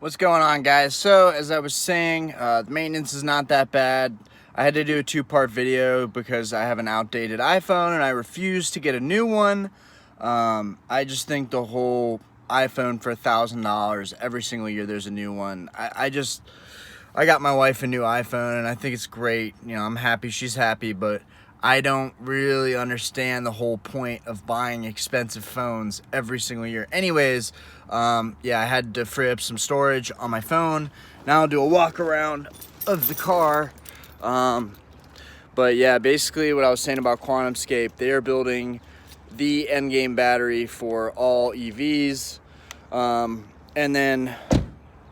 What's going on, guys? So as I was saying, the maintenance is not that bad. I had to do a two-part video because I have an outdated iPhone and I refuse to get a new one. I just think the whole iPhone for $1,000 every single year there's a new one. I got my wife a new iPhone and I think it's great. You know, I'm happy she's happy, but I don't really understand the whole point of buying expensive phones every single year. Anyways, yeah, I had to free up some storage on my phone. Now I'll do a walk around of the car. But yeah, basically what I was saying about Quantumscape, they are building the endgame battery for all EVs. And then,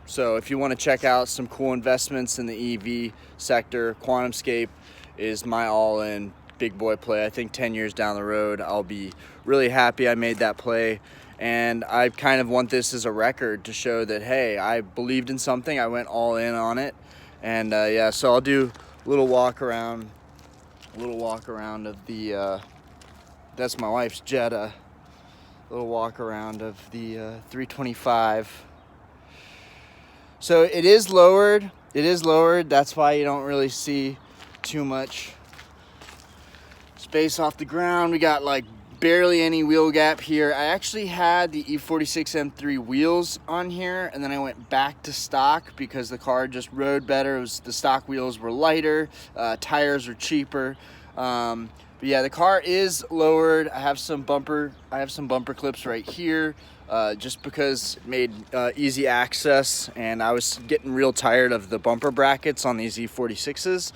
so if you want to check out some cool investments in the EV sector, Quantumscape is my all-in big boy play. I think 10 years down the road, I'll be really happy I made that play. And I kind of want this as a record to show that, hey, I believed in something, I went all in on it. And yeah, so I'll do a little walk around of the, that's my wife's Jetta. A little walk around of the 325. So it is lowered. That's why you don't really see too much space off the ground. We got like barely any wheel gap here. I actually had the E46 M3 wheels on here, and then I went back to stock because the car just rode better. The stock wheels were lighter, tires are cheaper. But yeah, the car is lowered. I have some bumper clips right here, just because it made easy access, and I was getting real tired of the bumper brackets on these E46s.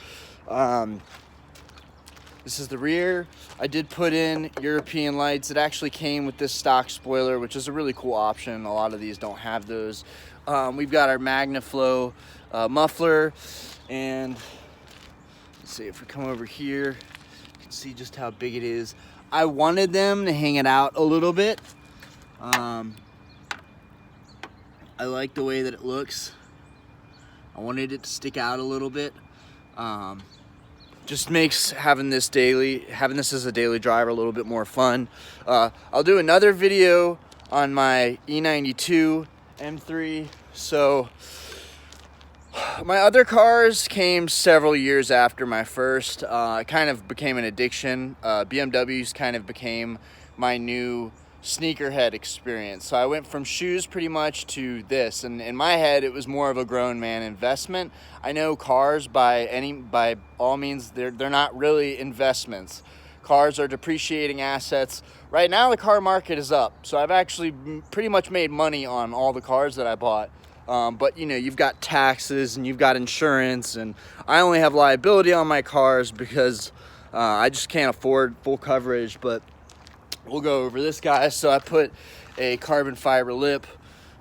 This is the rear. I did put in European lights. It actually came with this stock spoiler, which is a really cool option. A lot of these don't have those. We've got our Magnaflow muffler, and let's see if we come over here, you can see just how big it is. I wanted them to hang it out a little bit. I like the way that it looks. I wanted it to stick out a little bit. Just makes having this as a daily driver a little bit more fun. I'll do another video on my E92 M3. So my other cars came several years after my first. It kind of became an addiction. BMWs kind of became my new sneakerhead experience. So I went from shoes pretty much to this, and in my head it was more of a grown man investment. I know cars by all means they're not really investments. Cars are depreciating assets. Right now the car market is up, so I've actually pretty much made money on all the cars that I bought. But you know, you've got taxes and you've got insurance, and I only have liability on my cars because I just can't afford full coverage. But we'll go over this guy. So I put a carbon fiber lip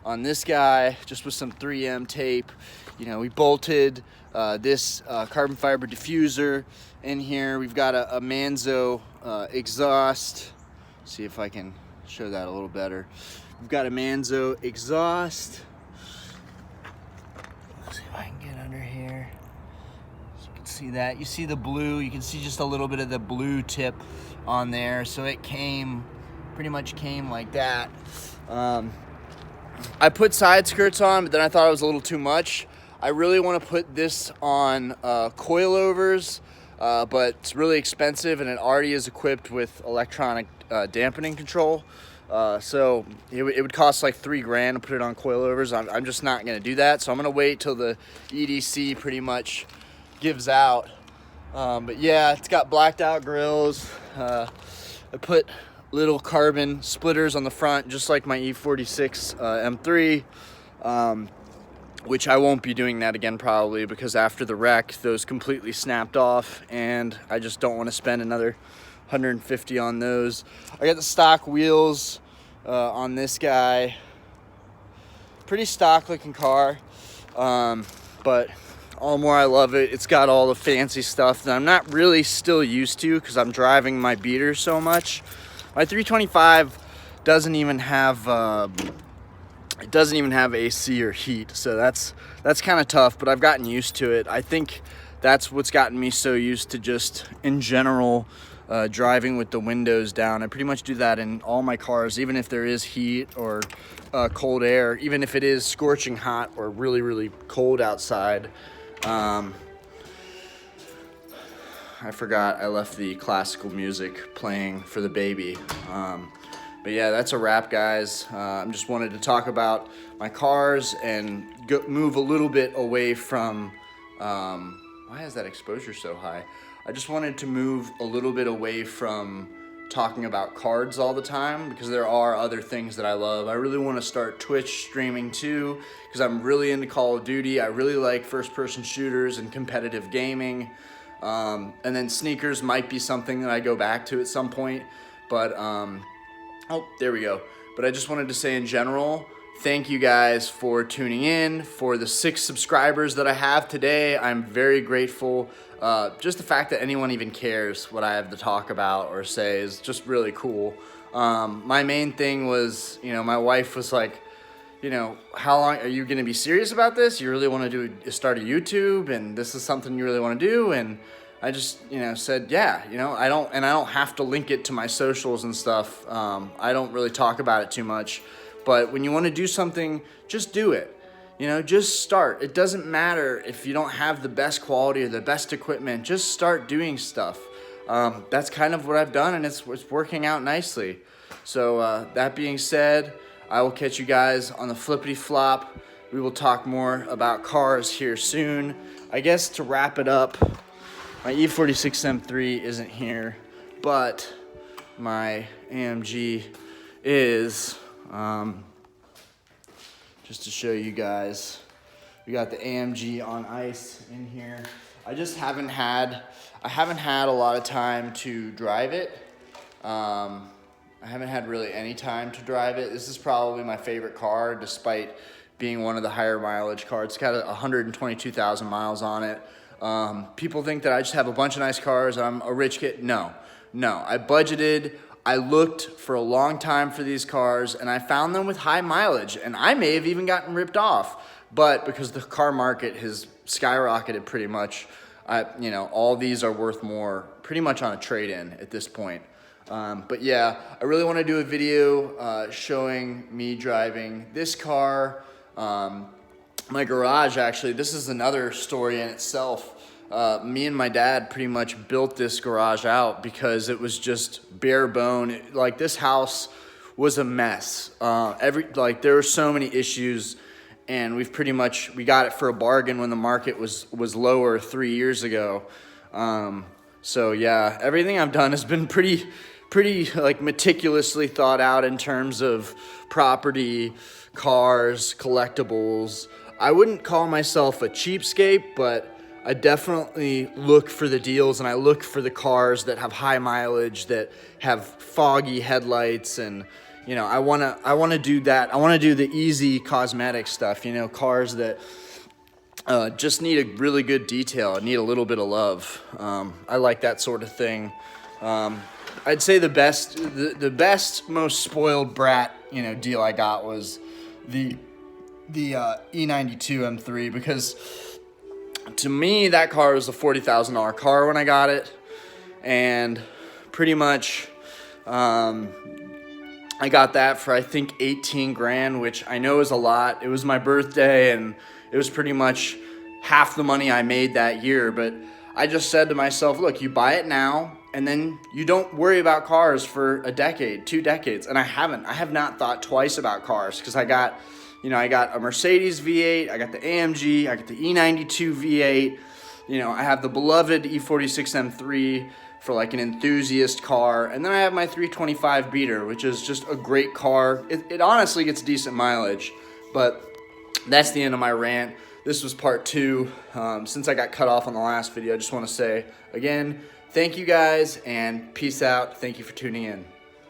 on this guy just with some 3M tape. You know, we bolted this carbon fiber diffuser in here. We've got a Manzo exhaust. See if I can show that a little better. We've got a Manzo exhaust. Let's see if I can get under here. So you can see that. You see the blue. You can see just a little bit of the blue tip on there. So it pretty much came like that. I put side skirts on, but then I thought it was a little too much. I really want to put this on coilovers, but it's really expensive, and it already is equipped with electronic dampening control. So it would cost like $3,000 to put it on coilovers. I'm just not going to do that. So I'm going to wait till the EDC pretty much gives out. But yeah, it's got blacked out grills. I put little carbon splitters on the front, just like my E46 M3, which I won't be doing that again probably, because after the wreck, those completely snapped off, and I just don't want to spend another $150 on those. I got the stock wheels on this guy. Pretty stock looking car, but all the more I love it. It's got all the fancy stuff that I'm not really still used to because I'm driving my beater so much. My 325 doesn't even have AC or heat, so that's kind of tough, but I've gotten used to it. I think that's what's gotten me so used to just in general driving with the windows down. I pretty much do that in all my cars, even if there is heat or cold air, even if it is scorching hot or really, really cold outside. I forgot I left the classical music playing for the baby. But yeah, that's a wrap, guys. I just wanted to talk about my cars and move a little bit away from, why is that exposure so high? I just wanted to move a little bit away from talking about cards all the time, because there are other things that I love. I really want to start Twitch streaming too, because I'm really into Call of Duty. I really like first-person shooters and competitive gaming. And then sneakers might be something that I go back to at some point, but oh, there we go. But I just wanted to say in general, thank you guys for tuning in. For the 6 subscribers that I have today, I'm very grateful. Just the fact that anyone even cares what I have to talk about or say is just really cool. My main thing was, my wife was like, how long are you going to be serious about this? You really want to start a YouTube, and this is something you really want to do? And I just, said, yeah, I don't have to link it to my socials and stuff. I don't really talk about it too much, but when you want to do something, just do it. Just start. It doesn't matter if you don't have the best quality or the best equipment. Just start doing stuff. That's kind of what I've done, and it's working out nicely. So that being said, I will catch you guys on the flippity flop. We will talk more about cars here soon. I guess to wrap it up, my E46 M3 isn't here, but my AMG is. Just to show you guys, we got the AMG on ice in here. I haven't had a lot of time to drive it. I haven't had really any time to drive it. This is probably my favorite car, despite being one of the higher mileage cars. It's got 122,000 miles on it. People think that I just have a bunch of nice cars, I'm a rich kid. No, I budgeted. I looked for a long time for these cars, and I found them with high mileage, and I may have even gotten ripped off, but because the car market has skyrocketed pretty much, all these are worth more pretty much on a trade-in at this point. But yeah, I really want to do a video showing me driving this car. My garage, actually, this is another story in itself. Me and my dad pretty much built this garage out because it was just bare bone. Like, this house was a mess. There were so many issues, and we got it for a bargain when the market was lower 3 years ago. So yeah, everything I've done has been pretty like meticulously thought out in terms of property, cars, collectibles. I wouldn't call myself a cheapskate, but I definitely look for the deals, and I look for the cars that have high mileage, that have foggy headlights, and I want to do that. I want to do the easy cosmetic stuff, cars that just need a really good detail, need a little bit of love. I like that sort of thing. I'd say the best, most spoiled brat, deal I got was the E92 M3, because to me, that car was a $40,000 car when I got it, and pretty much I got that for, I think, 18 grand, which I know is a lot. It was my birthday, and it was pretty much half the money I made that year, but I just said to myself, look, you buy it now, and then you don't worry about cars for a decade, 2 decades, and I have not thought twice about cars, because I got a Mercedes V8, I got the AMG, I got the E92 V8, I have the beloved E46 M3 for like an enthusiast car, and then I have my 325 beater, which is just a great car. It honestly gets decent mileage, but that's the end of my rant. This was part 2. Since I got cut off on the last video, I just want to say, again, thank you guys, and peace out. Thank you for tuning in.